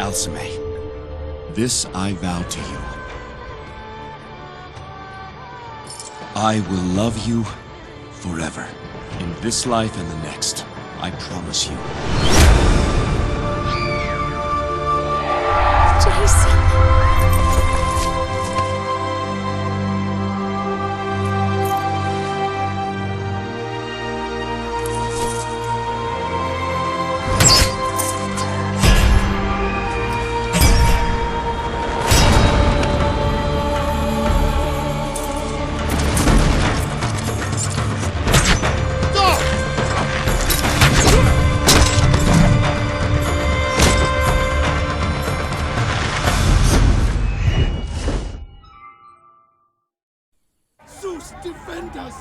Alcime, this I vow to you. I will love you forever. In this life and the next, I promise you. Jason. Defend us!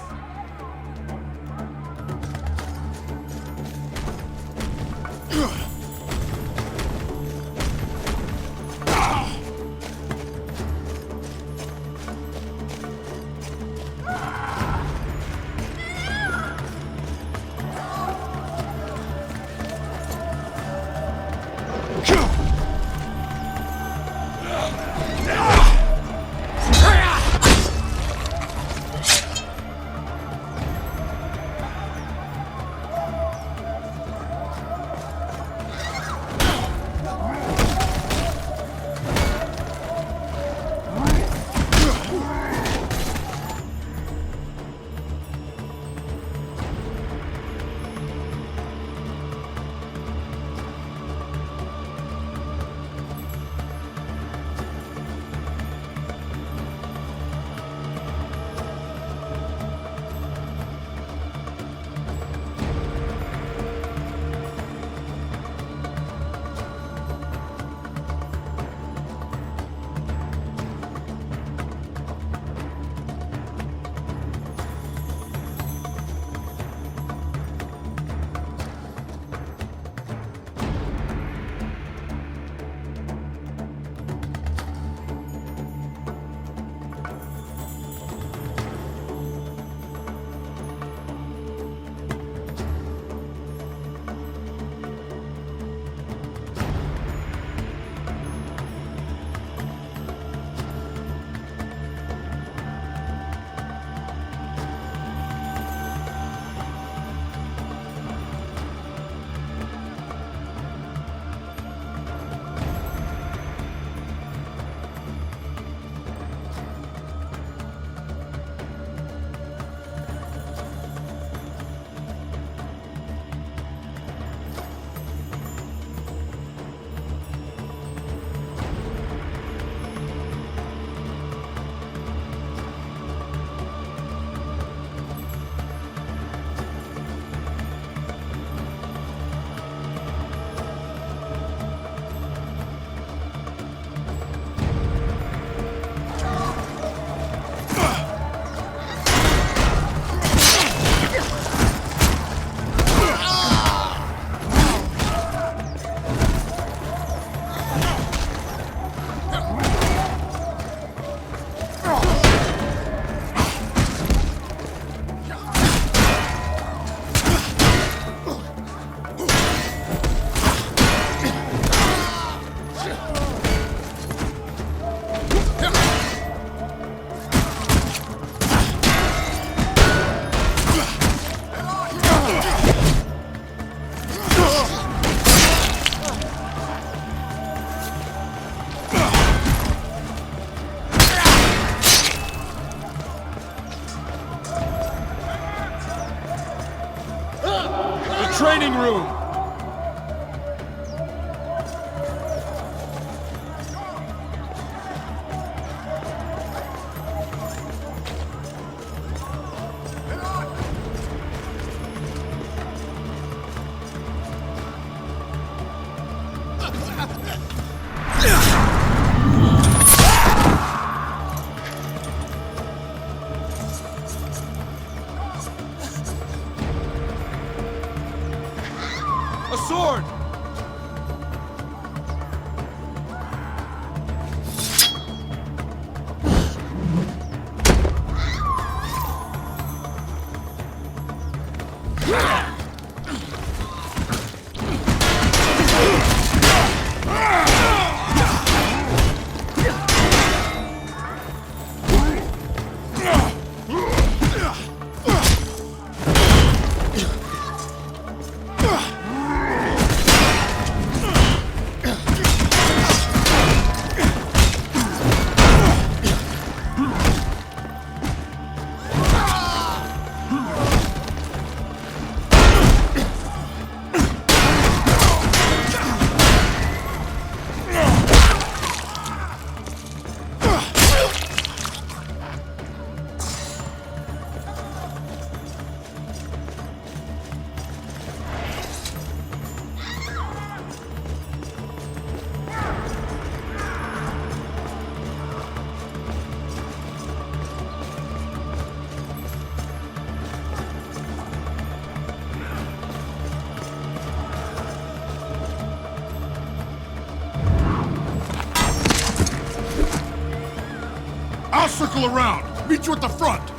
Training room! A sword! circle around. Meet you at the front.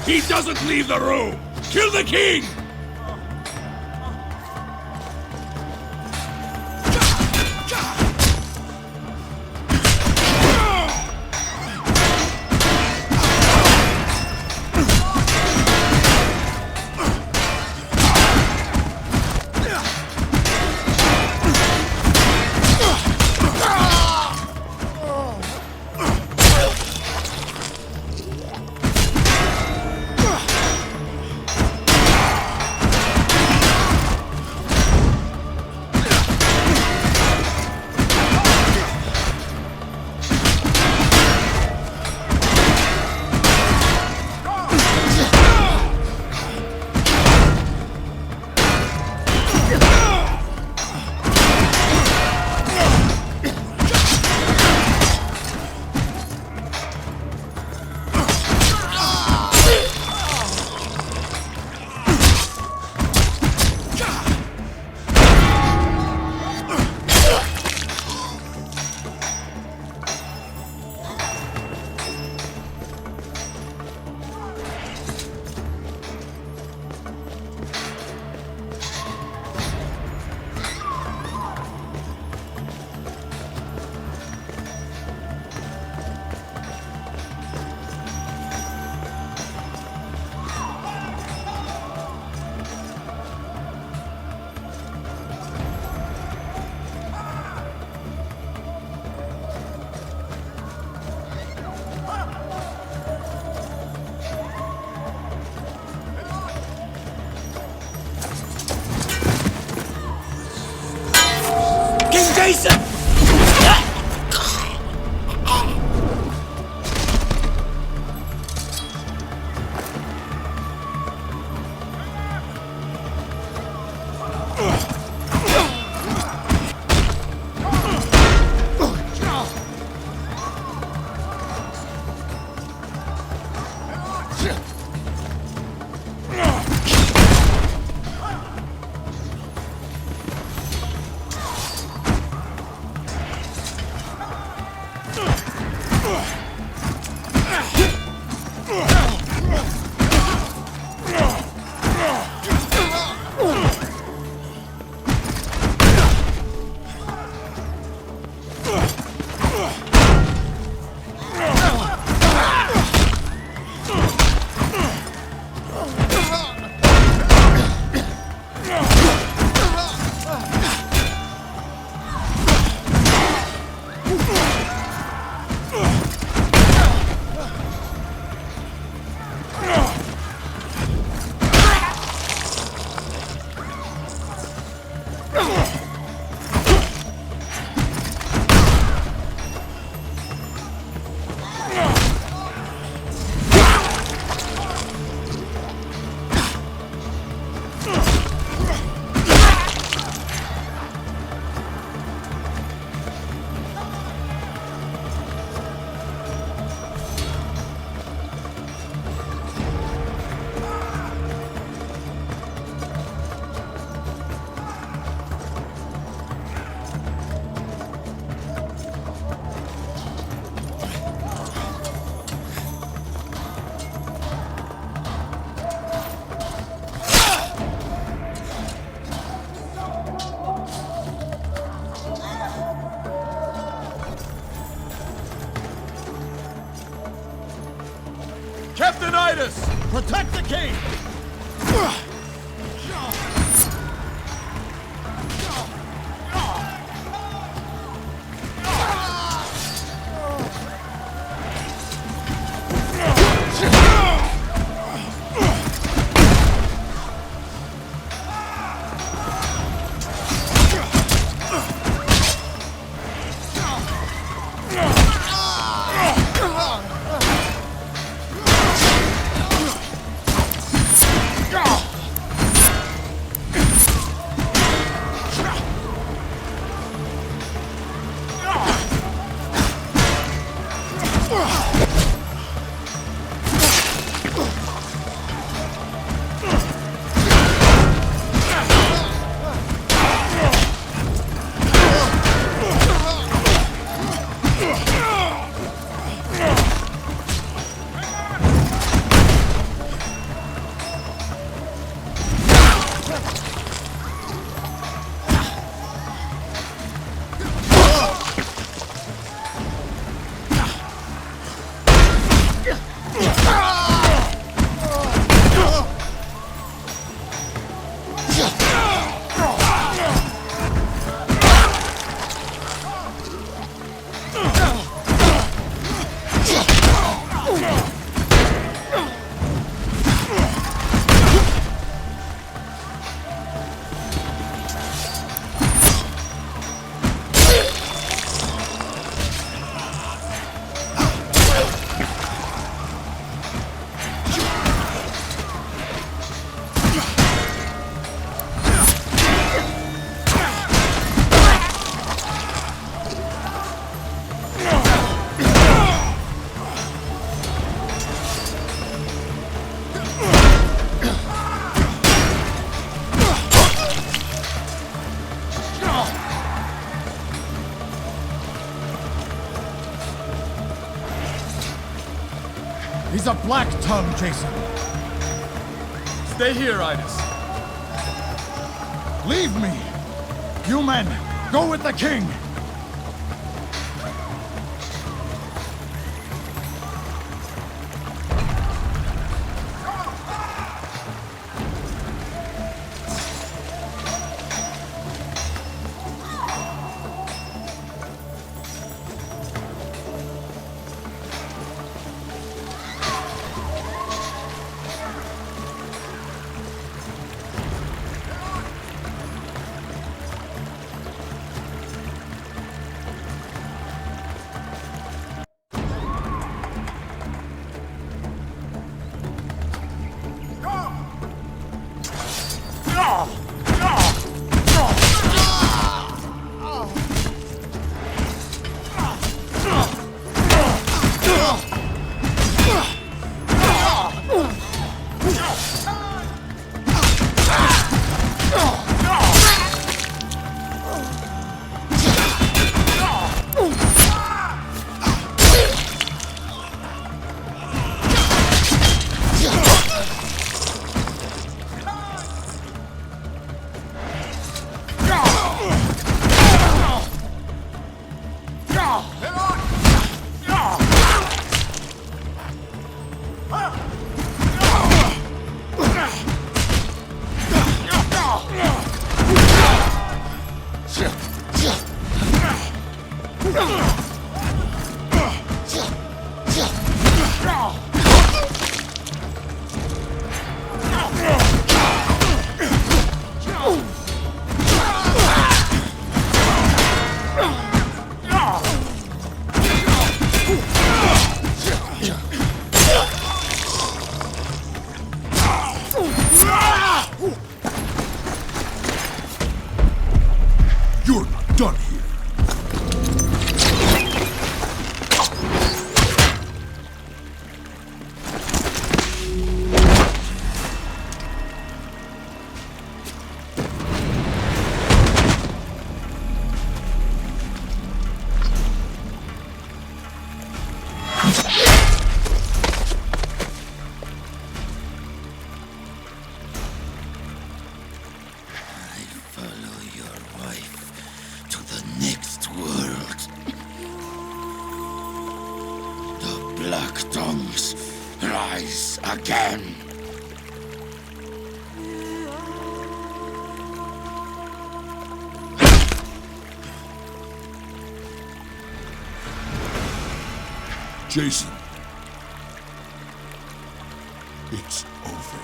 He doesn't leave the room! Kill the king! Titus, protect the king! He's a black tongue, Jason. Stay here, Itis. Leave me. You men, go with the king. You're not done here. Follow your wife to the next world. The Black Tongues rise again. Jason. It's over.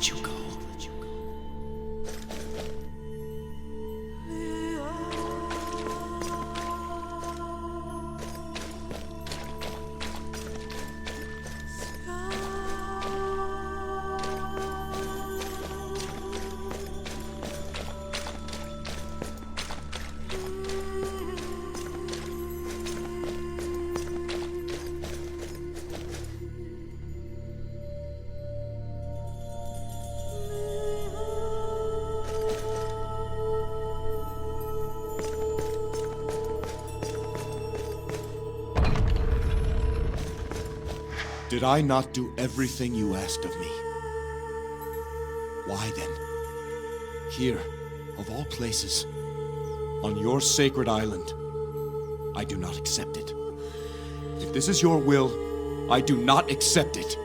You go. Did I not do everything you asked of me? Why then? Here, of all places, on your sacred island, I do not accept it. If this is your will, I do not accept it.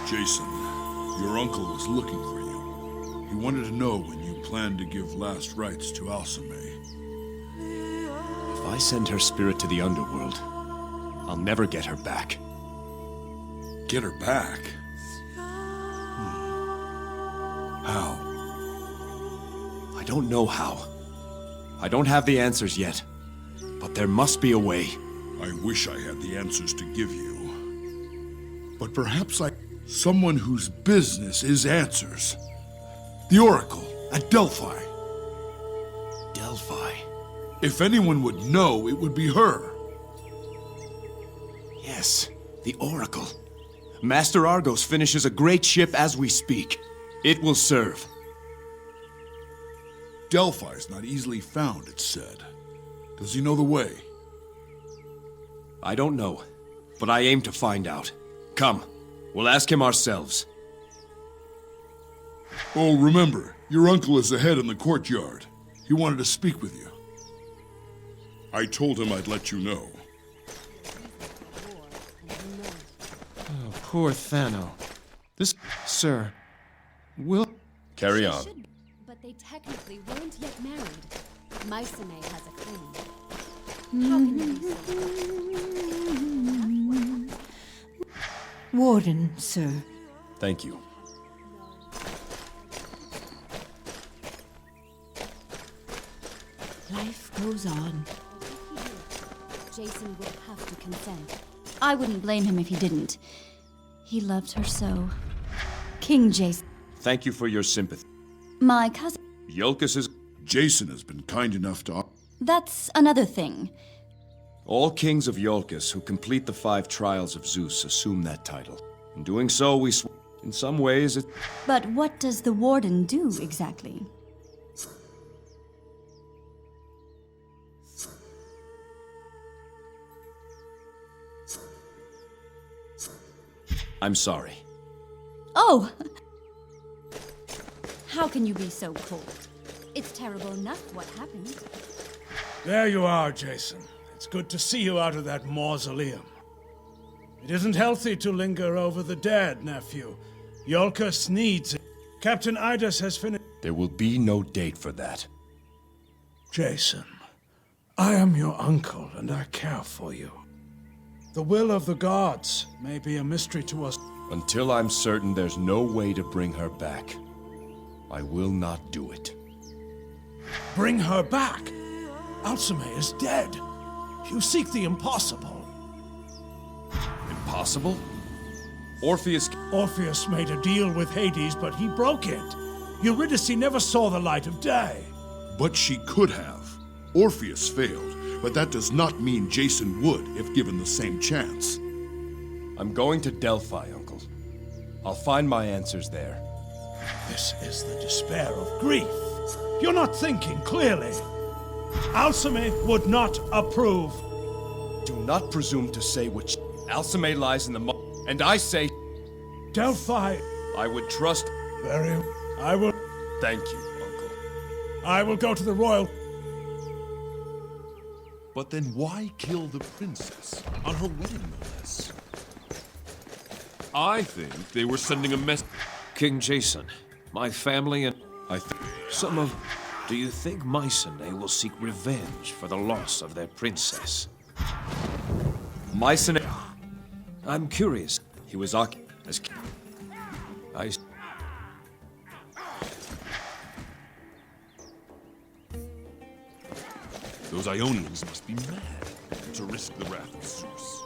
Jason, your uncle was looking for you. He wanted to know when you planned to give last rites to Alcime. If I send her spirit to the underworld, I'll never get her back. Get her back? How? I don't know how. I don't have the answers yet, but there must be a way. I wish I had the answers to give you. But perhaps someone whose business is answers. The Oracle at Delphi. Delphi? If anyone would know, it would be her. Yes, the Oracle. Master Argos finishes a great ship as we speak. It will serve. Delphi's not easily found, it's said. Does he know the way? I don't know, but I aim to find out. Come, we'll ask him ourselves. Oh, remember, your uncle is ahead in the courtyard. He wanted to speak with you. I told him I'd let you know. Oh, poor Thano. This, sir, will... Carry on. But they technically weren't yet married. Mycenae has a claim. How can you be so? Warden, sir. Thank you. Life goes on. Jason would have to consent. I wouldn't blame him if he didn't. He loved her so. King Jason. Thank you for your sympathy. My cousin. Iolcus is... Jason has been kind enough to... That's another thing. All kings of Iolcus who complete the 5 trials of Zeus assume that title. In doing so, in some ways, it... But what does the warden do exactly? I'm sorry. Oh! How can you be so cold? It's terrible enough what happened. There you are, Jason. It's good to see you out of that mausoleum. It isn't healthy to linger over the dead, nephew. Iolcus needs it. Captain Idas has finished. There will be no date for that. Jason, I am your uncle and I care for you. The will of the gods may be a mystery to us. Until I'm certain there's no way to bring her back, I will not do it. Bring her back? Alcime is dead. You seek the impossible. Impossible? Orpheus made a deal with Hades, but he broke it. Eurydice never saw the light of day. But she could have. Orpheus failed, but that does not mean Jason would if given the same chance. I'm going to Delphi, Uncle. I'll find my answers there. This is the despair of grief. You're not thinking clearly. Alcime would not approve. Do not presume to say which Alcime lies in the and I say Delphi. I would trust. I will. Thank you, Uncle. I will go to the royal. But then why kill the princess on her wedding, no less? I think they were sending a message. King Jason, my family and some of... Do you think Mycenae will seek revenge for the loss of their princess? Mycenae... I'm curious. He was as... Those Ionians must be mad to risk the wrath of Zeus.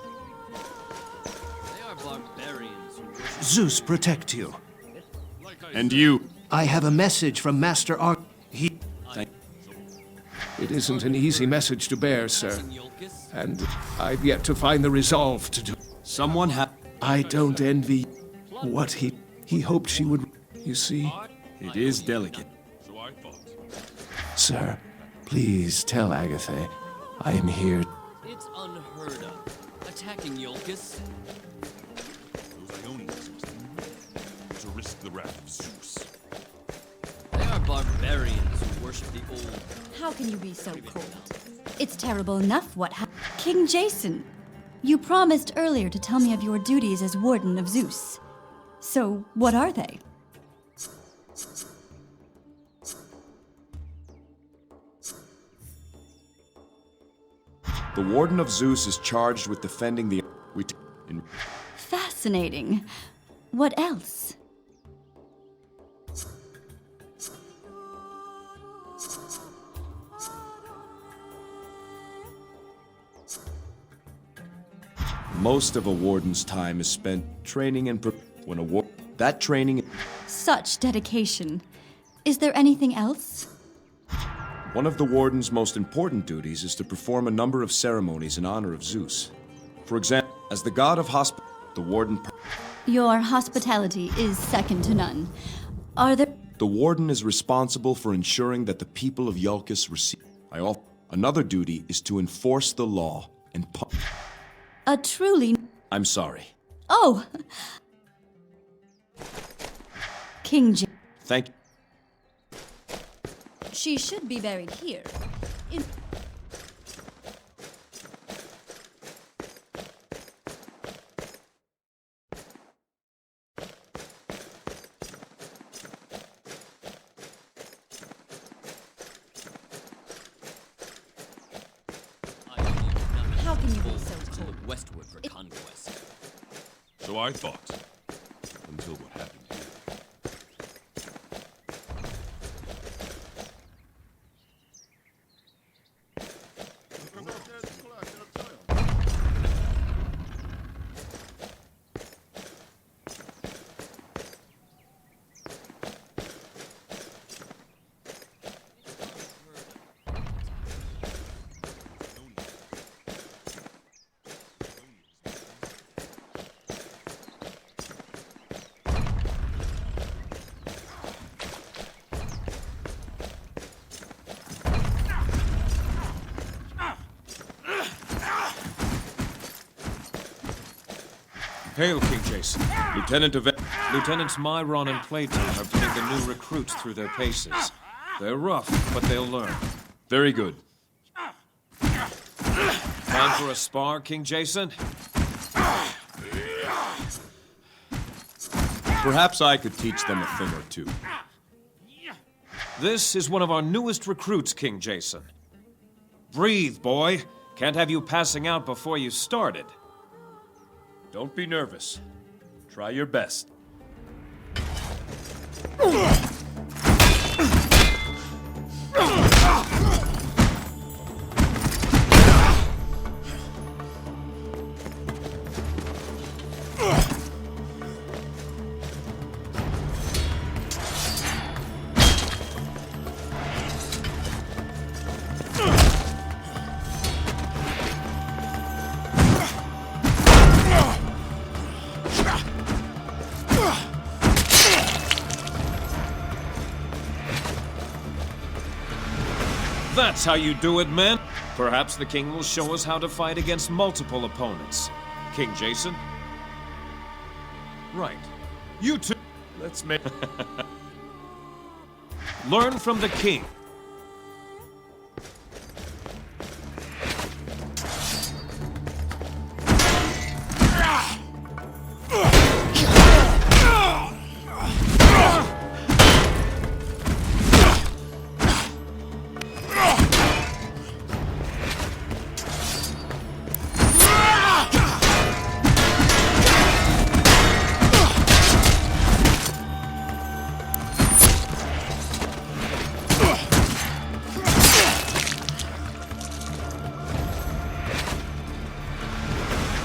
They are barbarians who worship... Zeus protect you. And you... I have a message from Master It isn't an easy message to bear, sir. And I've yet to find the resolve to do. Someone I don't envy what he hoped she would... You see? It is delicate. So I thought. Sir, please tell Agatha I am here. It's unheard of. Attacking Iolcus. Those Ionians must be mad to risk the wrath of Zeus. They are barbarians who worship the old... How can you be so cold? It's terrible enough what happened. King Jason, you promised earlier to tell me of your duties as Warden of Zeus. So, what are they? The Warden of Zeus is charged with defending the... Fascinating. What else? Most of a warden's time is spent training and when that training... Such dedication. Is there anything else? One of the warden's most important duties is to perform a number of ceremonies in honor of Zeus. For example, as the god of the warden... Your hospitality is second to none. Are there... The warden is responsible for ensuring that the people of Iolcus receive... Another duty is to enforce the law and... A truly... I'm sorry. Oh! King J... Thank you. She should be buried here. In... How can you be so to cold? look westward for conquest. So I thought. Until what happened here. Hail, King Jason. Lieutenants Myron and Platon are putting the new recruits through their paces. They're rough, but they'll learn. Very good. Time for a spar, King Jason? Perhaps I could teach them a thing or two. This is one of our newest recruits, King Jason. Breathe, boy. Can't have you passing out before you started. Don't be nervous. Try your best. That's how you do it, men. Perhaps the king will show us how to fight against multiple opponents. King Jason? Right. You two. Let's make... Learn from the king.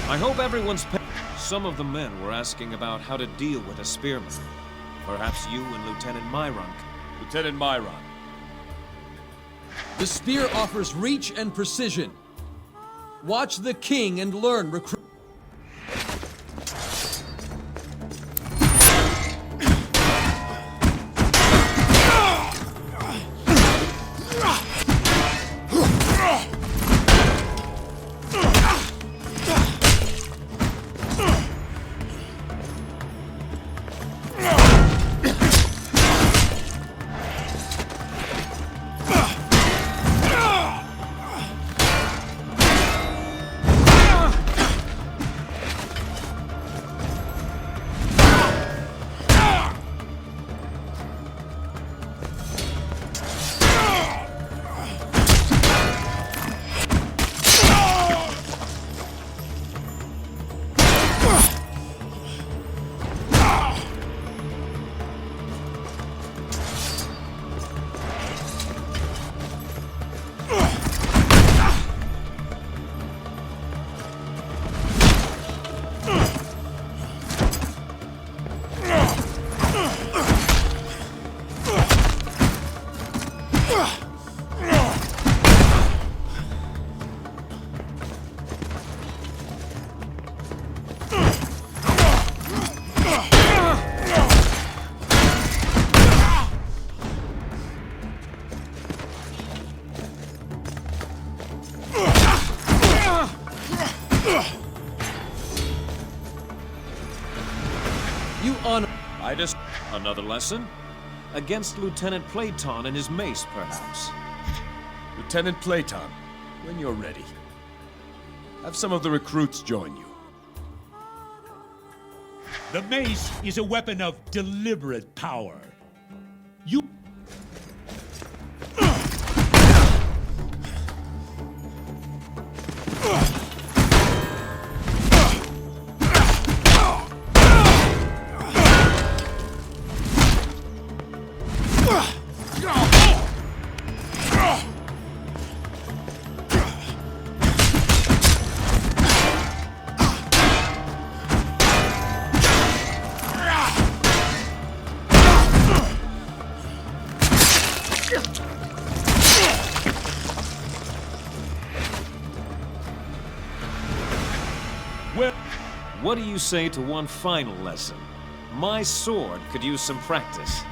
I hope everyone's Some of the men were asking about how to deal with a spearman. Perhaps you and Lieutenant Myron. Lieutenant Myron. The spear offers reach and precision. Watch the king and learn recruit. Another lesson? Against Lieutenant Platon and his mace, perhaps. Lieutenant Platon, when you're ready, have some of the recruits join you. The mace is a weapon of deliberate power. You... What do you say to one final lesson? My sword could use some practice.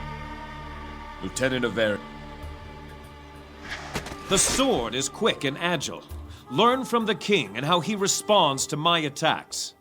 Lieutenant Aver. The sword is quick and agile. Learn from the king and how he responds to my attacks.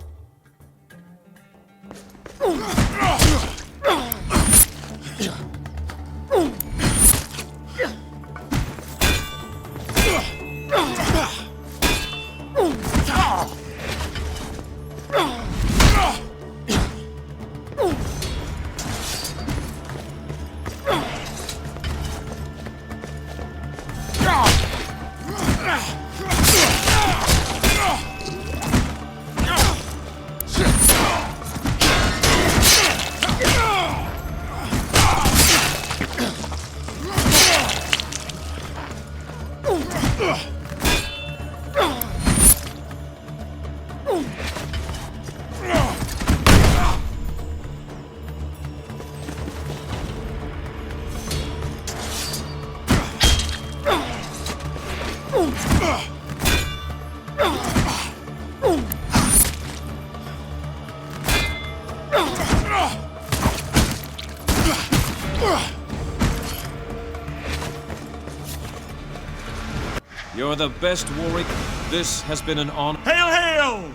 You're the best warrior. This has been an honor. Hail, hail!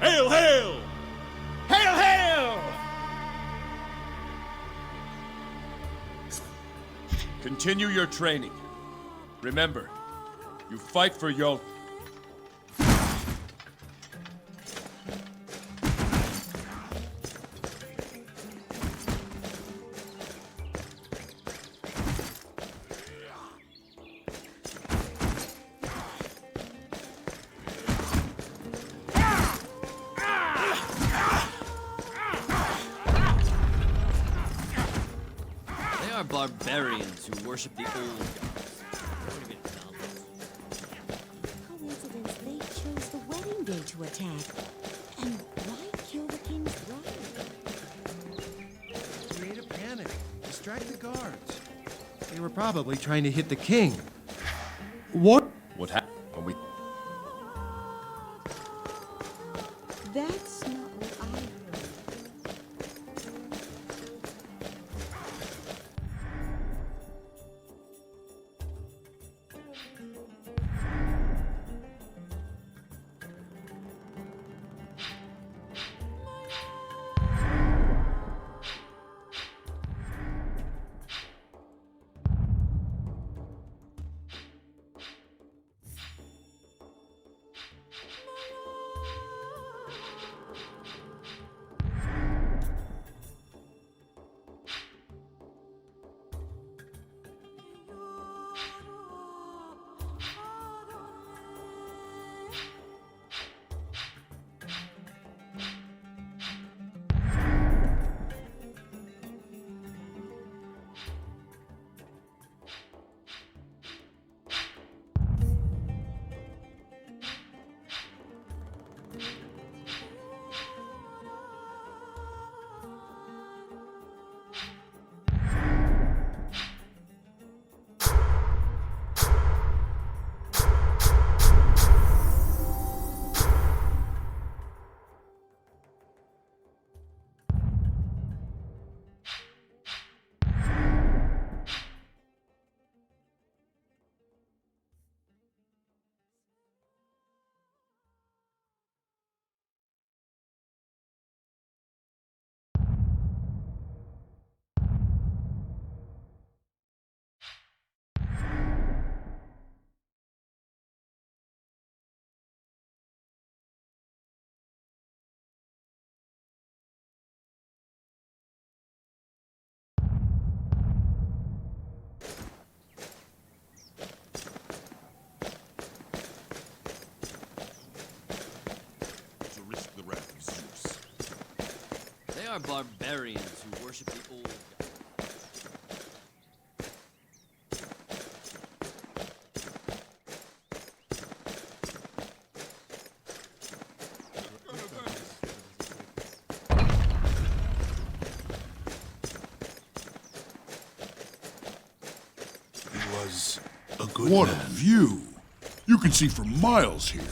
Hail, hail! Hail, hail! Continue your training. Remember, you fight for your... They are barbarians who worship the old gods. Don't even acknowledge. Coincidence, they chose the wedding day to attack. And why kill the king's bride? Create a panic. Distract the guards. They were probably trying to hit the king. What? What happened when we... That's not what I heard. To risk the wrath of Zeus. They are barbarians who worship the old gods. It was a good What man. A view! You can see for miles here.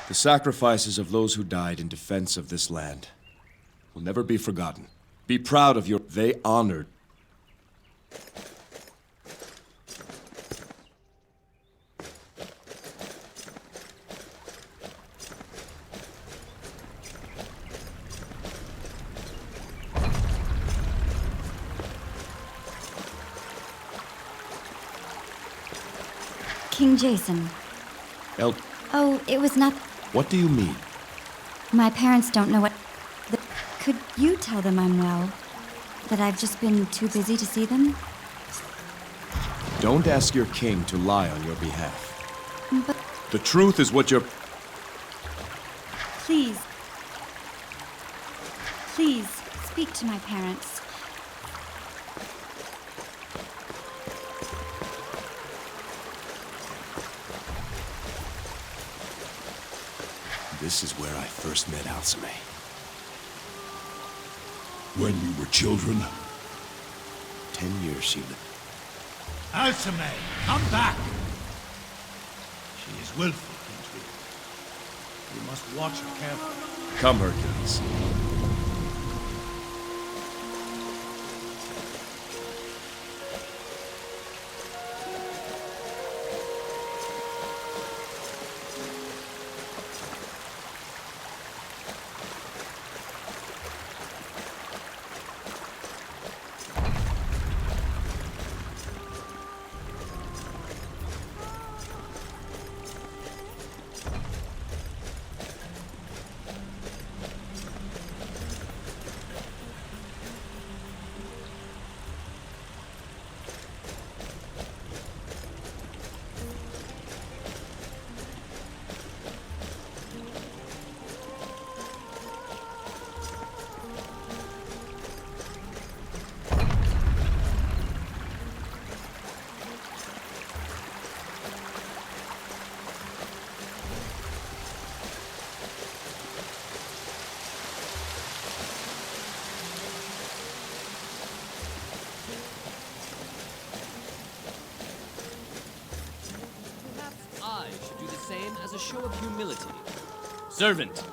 The sacrifices of those who died in defense of this land will never be forgotten. Be proud of your... They honored. King Jason. El, Oh, it was not. what do you mean? My parents don't know what. Could you tell them I'm well? That I've just been too busy to see them? Don't ask your king to lie on your behalf. But The truth is what you're... please. Please, speak to my parents. This is where I first met Alcime. When you were children? 10 years she lived. Alcime, come back! She is willful, Kingsley. You must watch her carefully. Come, Hercules. I should do the same as a show of humility. Servant.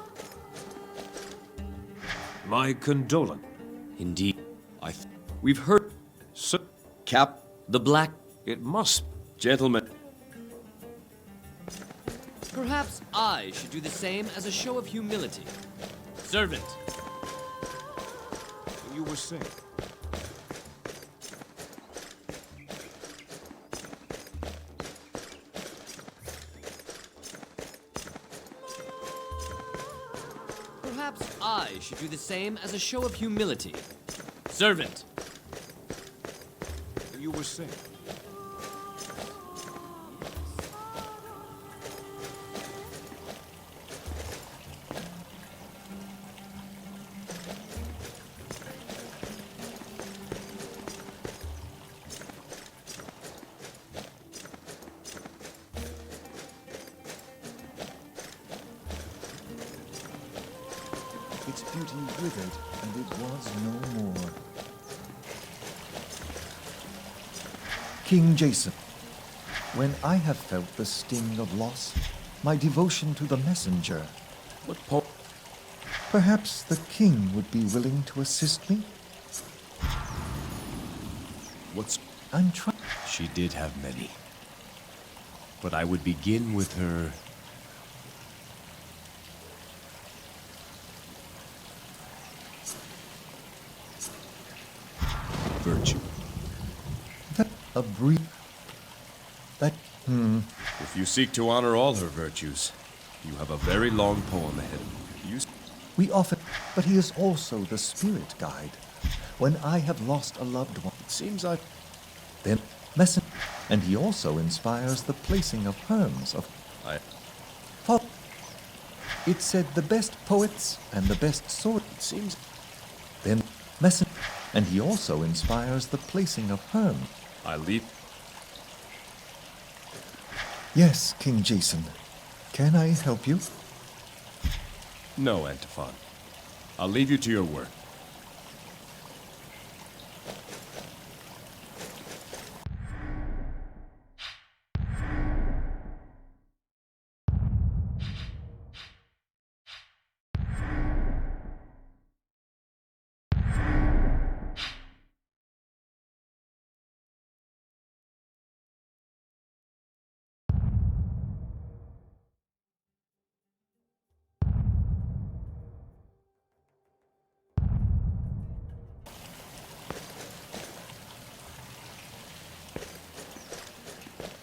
My condolence. Indeed. We've heard... So, Cap. The Black. it must... Gentlemen, Perhaps I should do the same as a show of humility. Servant. You were saying... Perhaps I should do the same as a show of humility. Servant. You were saying... Its beauty withered, and it was no more. King Jason, when I have felt the sting of loss, my devotion to the messenger, perhaps the king would be willing to assist me? I'm trying... She did have many. But I would begin with her... virtue. If you seek to honor all her virtues, you have a very long poem ahead of you. We often, but he is also the spirit guide. When I have lost a loved one, It seems I... then messenger, and he also inspires the placing of herms of... It said the best poets and the best sword. It seems... Then messenger, and he also inspires the placing of herms. I leave... Yes, King Jason. Can I help you? No, Antiphon. I'll leave you to your work.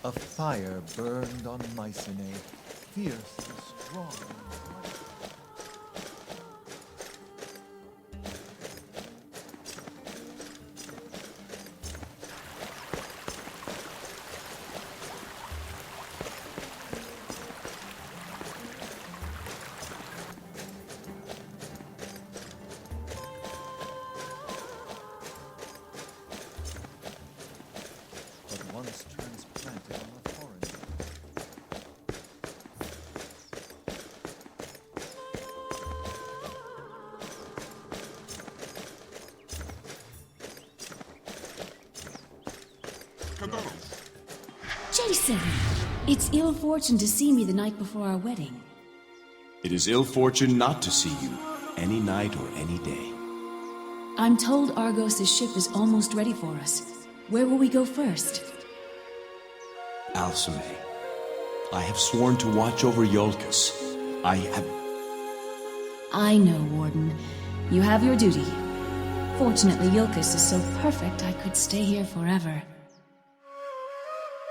A fire burned on Mycenae, fierce and strong. But once transplanted on a foreign Jason! It's ill fortune to see me the night before our wedding. It is ill fortune not to see you, any night or any day. I'm told Argos' ship is almost ready for us. Where will we go first? Alcime, I have sworn to watch over Iolcus. I know, Warden. You have your duty. Fortunately, Iolcus is so perfect I could stay here forever.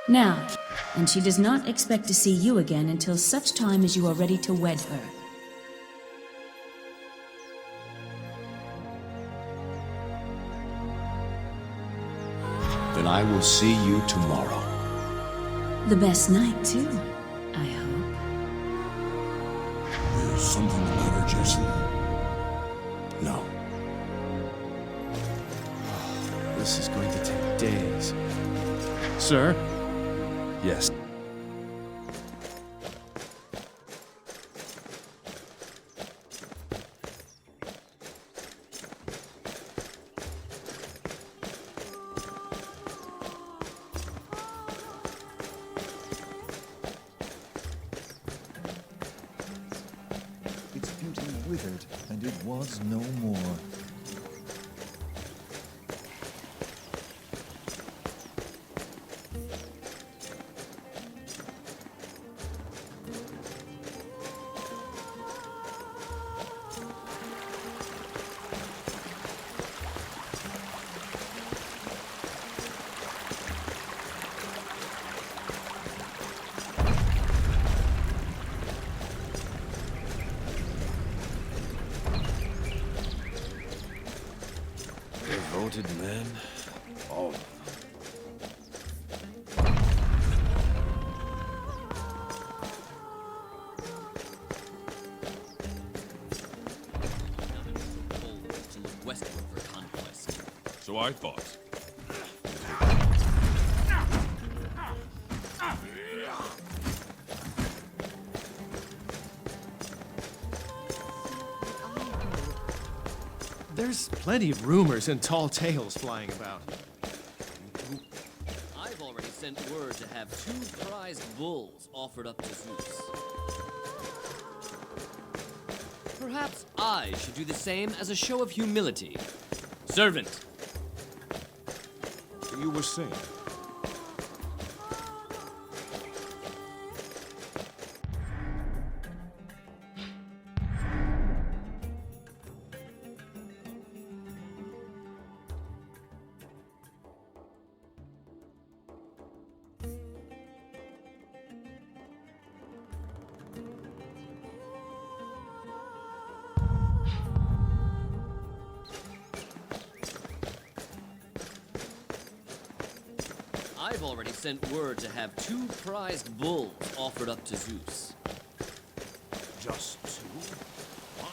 Now, and she does not expect to see you again until such time as you are ready to wed her. Then I will see you tomorrow. The best night, too, I hope. Is something the matter, Jason? No. This is going to take days. Sir? Yes. its beauty withered, and it was no more. Devoted men, all of them. To look westward for conquest. So I thought. There's plenty of rumors and tall tales flying about. I've already sent word to have 2 prized bulls offered up to Zeus. Perhaps I should do the same as a show of humility. Servant! You were saying. I've already sent word to have 2 prized bulls offered up to Zeus. Just 2? Why?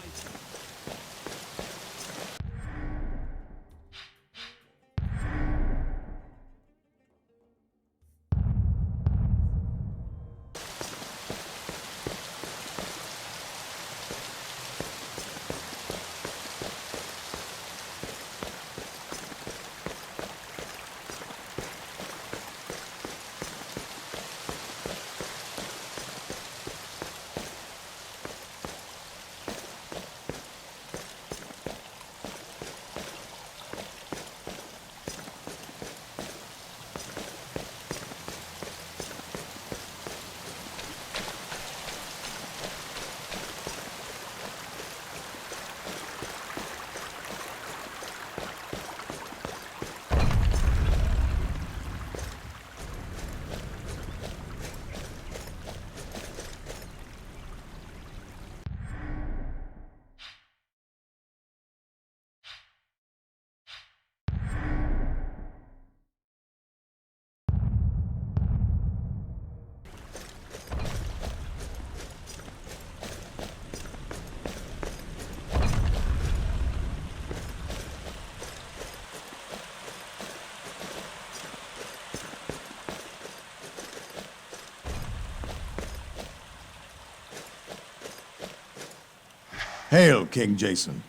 Hail, King Jason.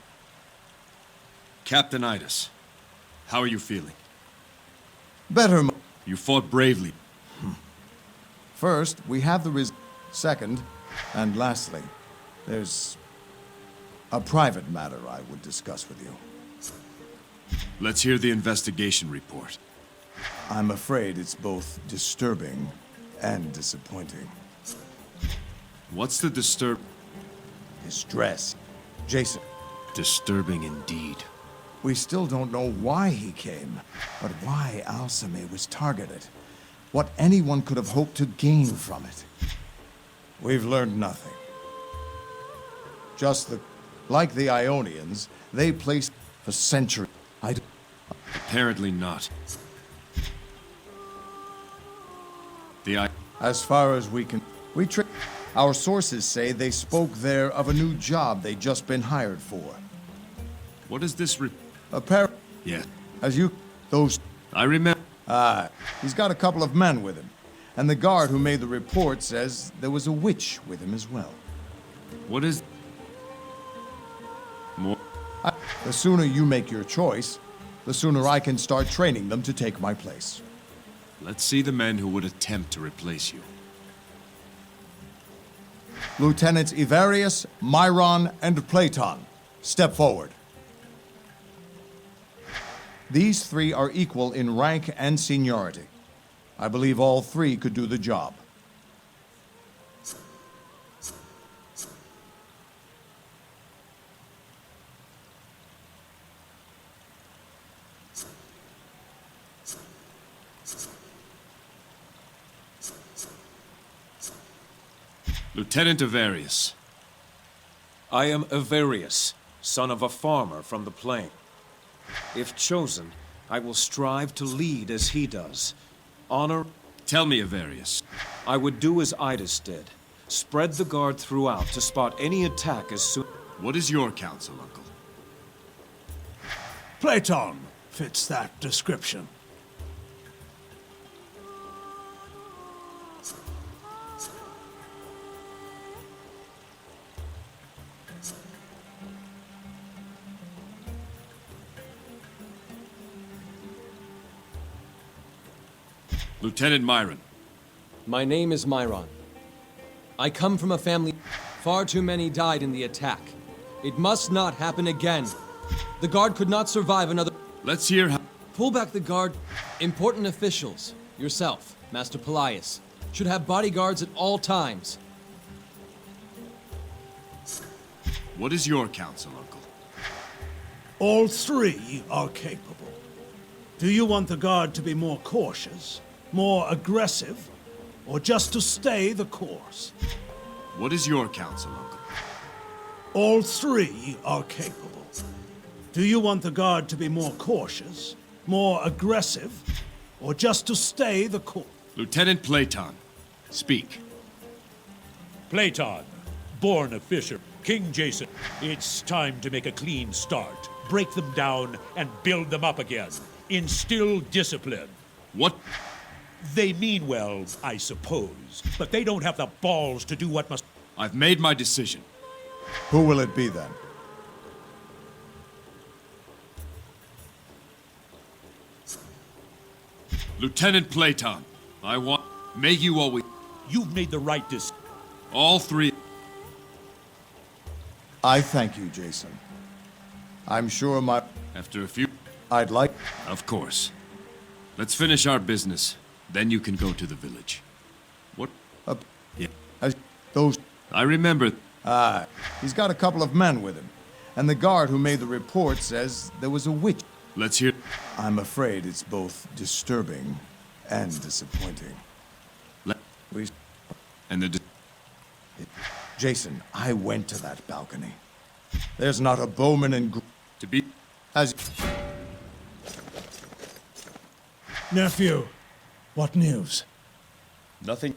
Captain Idas, how are you feeling? Better. You fought bravely. First, we have the Second, and lastly, there's a private matter I would discuss with you. Let's hear the investigation report. I'm afraid it's both disturbing and disappointing. What's the His dress. Jason. Disturbing indeed. We still don't know why he came, but why Alcime was targeted. What anyone could have hoped to gain from it. We've learned nothing. Like the Ionians, they placed for centuries. Apparently not. As far as we can, our sources say they spoke there of a new job they'd just been hired for. What is this Apparently, Yeah. I remember. He's got a couple of men with him. And the guard who made the report says there was a witch with him as well. What is... More? The sooner you make your choice, the sooner I can start training them to take my place. Let's see the men who would attempt to replace you. Lieutenants Evarius, Myron, and Platon, step forward. These three are equal in rank and seniority. I believe all three could do the job. Lieutenant Evarius. I am Evarius, son of a farmer from the plain. If chosen, I will strive to lead as he does. Honor... Tell me, Evarius. I would do as Idas did. Spread the guard throughout to spot any attack as soon... What is your counsel, Uncle? Platon fits that description. Lieutenant Myron. My name is Myron. I come from a family... Far too many died in the attack. It must not happen again. The guard could not survive another... Let's hear how... Pull back the guard. Important officials, yourself, Master Pelias, should have bodyguards at all times. What is your counsel, Uncle? All three are capable. Do you want the guard to be more cautious, more aggressive, or just to stay the course? What is your counsel, Uncle? All three are capable. Do you want the guard to be more cautious, more aggressive, or just to stay the course? Lieutenant Platon, speak. Platon, born a fisher. King Jason, it's time to make a clean start. Break them down and build them up again. Instill discipline. What? They mean well, I suppose, but they don't have the balls to do what must... I've made my decision. Who will it be then? Lieutenant Platon, I want... May you always... You've made the right decision. All three... I thank you, Jason. I'm sure After a few... I'd like... Of course. Let's finish our business. Then you can go to the village. What? Yeah. I remember... He's got a couple of men with him. And the guard who made the report says there was a witch. Let's hear... I'm afraid it's both disturbing and disappointing. Jason, I went to that balcony. There's not a bowman in... To be... As... Nephew, what news? Nothing...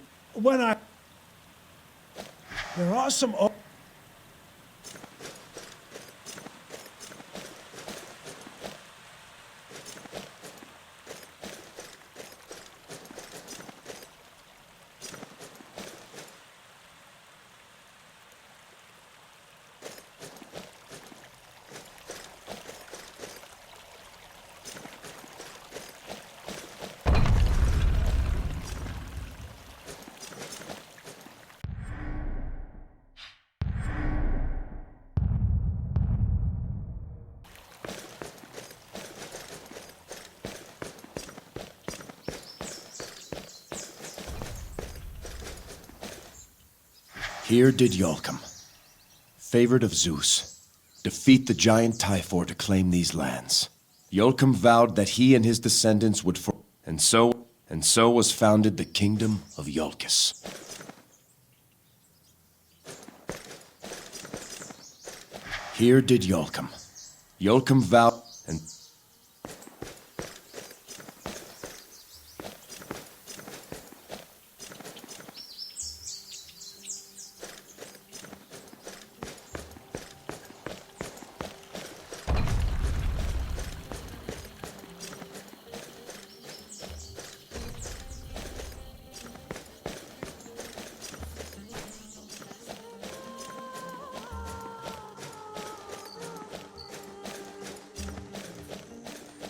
There are some... Here did Iolcum, favored of Zeus, defeat the giant Typhor to claim these lands. Iolcum vowed that he and his descendants would and so was founded the kingdom of Iolcus. Here did Iolcum. Iolcum vowed and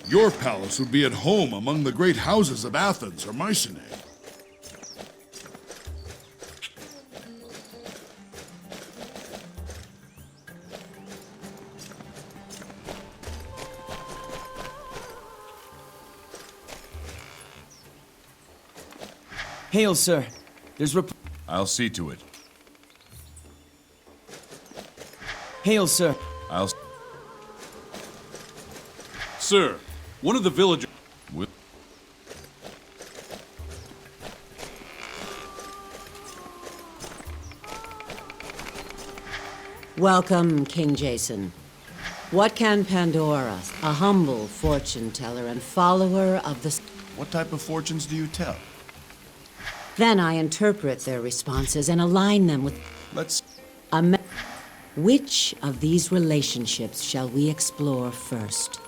Your palace would be at home among the great houses of Athens or Mycenae. Hail, sir. There's I'll see to it. Hail, sir. Sir, one of the villagers... Welcome, King Jason. What can Pandora, a humble fortune teller and follower of the... What type of fortunes do you tell? Then I interpret their responses and align them with... Let's... Which of these relationships shall we explore first?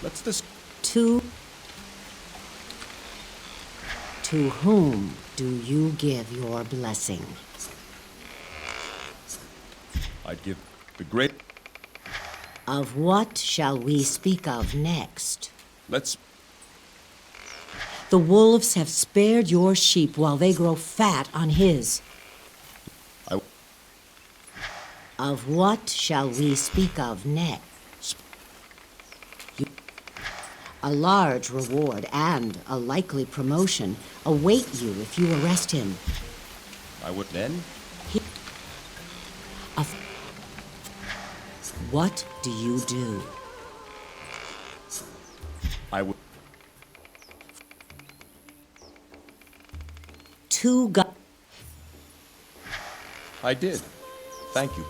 Let's discuss... To whom do you give your blessing? I'd give the great... Of what shall we speak of next? Let's... The wolves have spared your sheep while they grow fat on his. Of what shall we speak of next? A large reward and a likely promotion await you if you arrest him. I would then? What do you do? I would... I did. Thank you.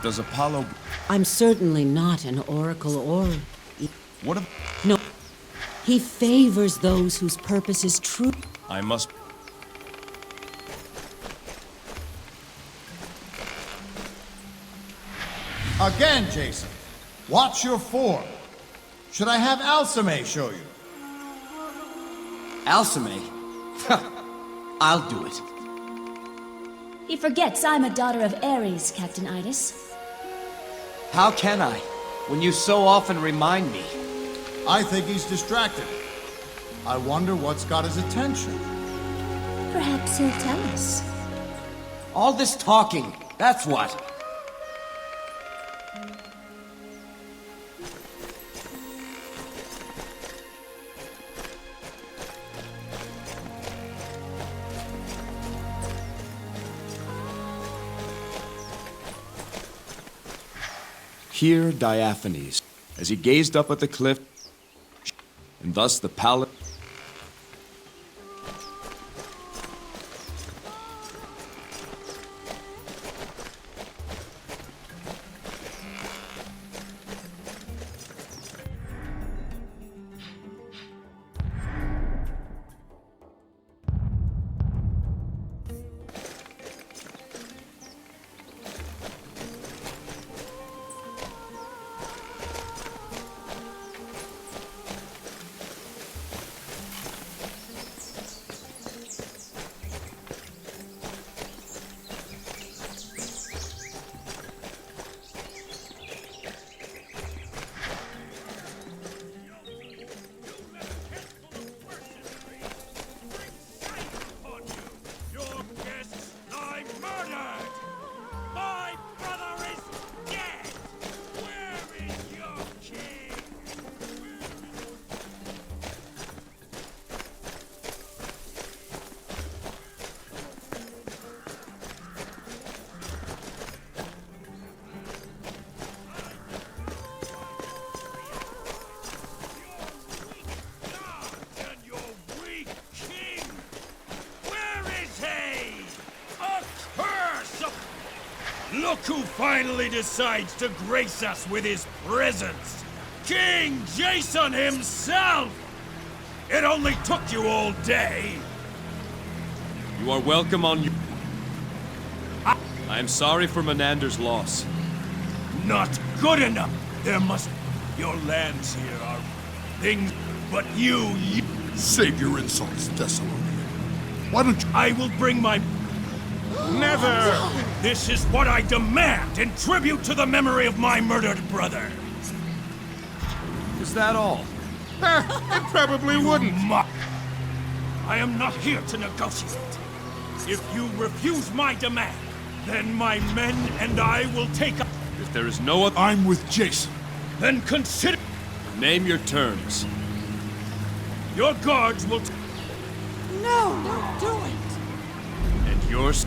Does Apollo... I'm certainly not an oracle or... What if... No. He favors those whose purpose is true. I must... Again, Jason. Watch your form. Should I have Alcime show you? Alcime? I'll do it. He forgets I'm a daughter of Ares, Captain Idas. How can I, when you so often remind me? I think he's distracted. I wonder what's got his attention. Perhaps he'll tell us. All this talking, that's what. Here Diaphanes, as he gazed up at the cliff, and thus the palace... who finally decides to grace us with his presence. King Jason himself! It only took you all day. You are welcome on your... I am sorry for Menander's loss. Not good enough. There must... Your lands here are things, but you... Save your insults, Thessalonian. Why don't you... I will bring my... Never! This is what I demand in tribute to the memory of my murdered brother. Is that all? It probably wouldn't. I am not here to negotiate. If you refuse my demand, then my men and I will take up... If there is no other... I'm with Jason. Then consider... Name your terms. Your guards will... No, don't do it! And yours...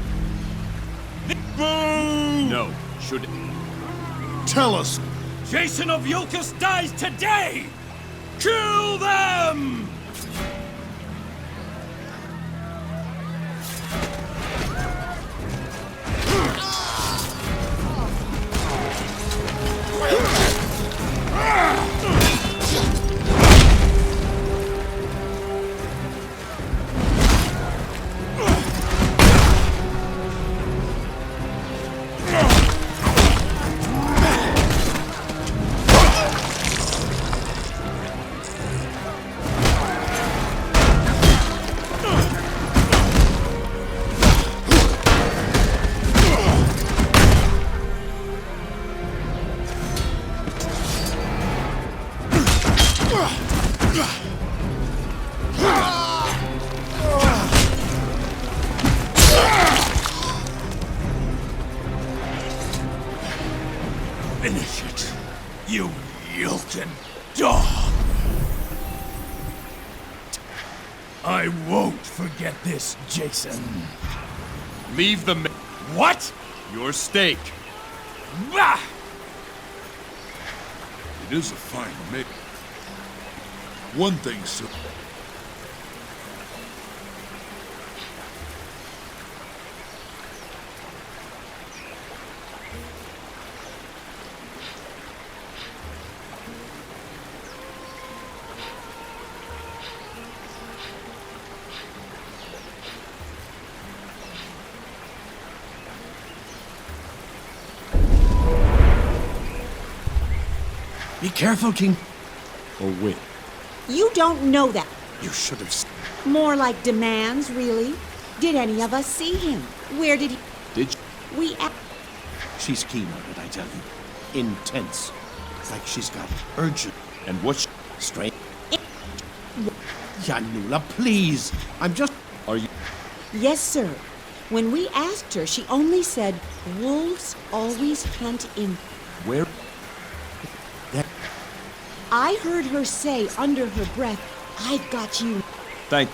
No, should... Tell us. Jason of Yulkus dies today! Kill them! Finish it, you Yulkin dog! I won't forget this, Jason. Leave the... What? Your stake. Bah! It is a fine make. One thing, sir. Be careful, King. Oh, wait. You don't know that. You should have... More like demands, really. Did any of us see him? Where did he... Did We... She's keen on it, I tell you. Intense. Like she's got urgent. And what's... Strange. Yanula, please. I'm just... Are you... Yes, sir. When we asked her, she only said, wolves always hunt in... Where... I heard her say under her breath, I've got you. Thank...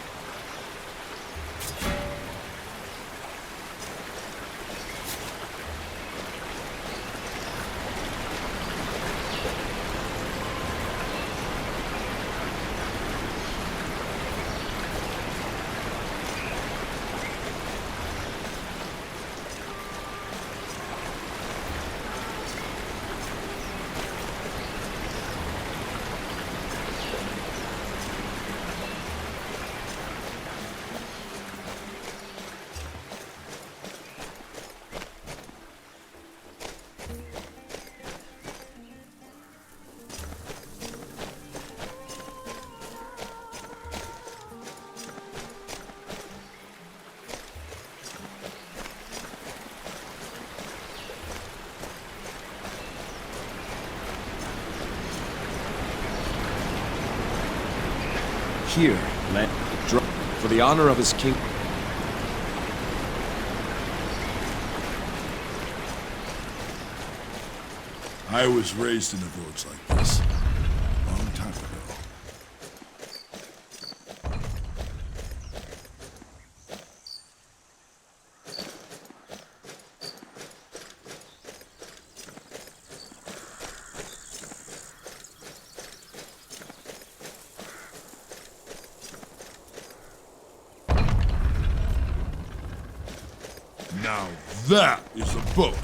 Here, let... For the honor of his king... I was raised in a village like this. A long time ago. Now that is a boat.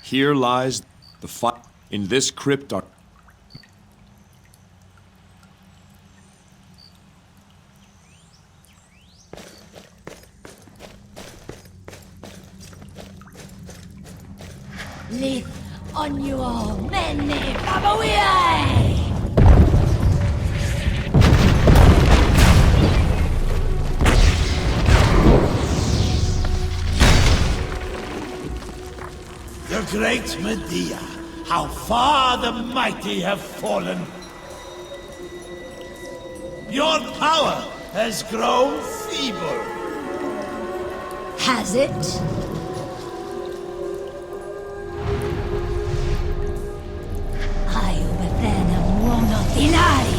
Here lies the fight. In this crypt are... Lith on you all, many Babawiai! The great Medea, how far the mighty have fallen. Your power has grown feeble. Has it? I obedena uono dinai.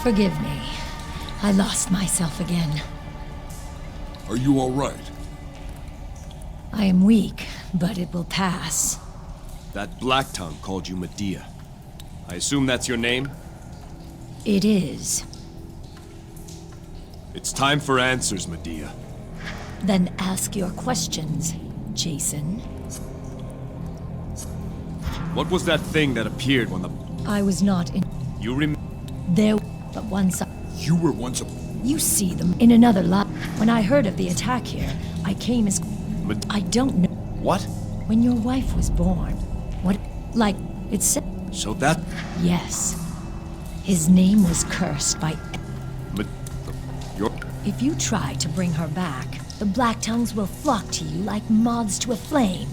Forgive me. I lost myself again. Are you all right? I am weak, but it will pass. That Black Tongue called you Medea. I assume that's your name? It is. It's time for answers, Medea. Then ask your questions, Jason. What was that thing that appeared when the... I was not in... You rem... There, but once I... You were once a... You see them in another life. When I heard of the attack here, I came as... I don't know... What? When your wife was born. What... Like, it said... So that... Yes. His name was cursed by... Your... If you try to bring her back, the Black Tongues will flock to you like moths to a flame.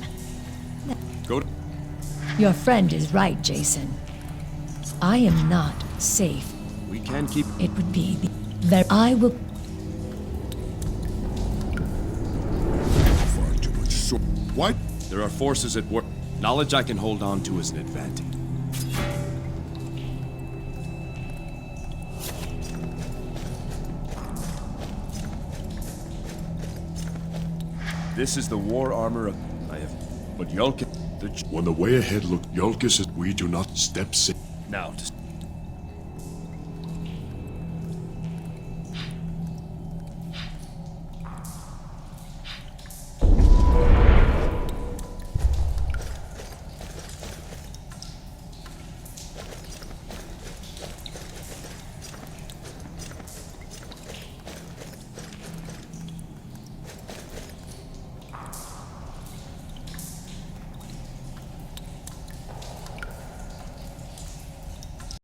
Go to... Your friend is right, Jason. I am not safe. We can keep... It would be the... I will... Far too much so... What? There are forces at work. Knowledge I can hold on to is an advantage. This is the war armor of... I have... But Yulka... When the way ahead look, Yulkus, we do not step safe. Now, just...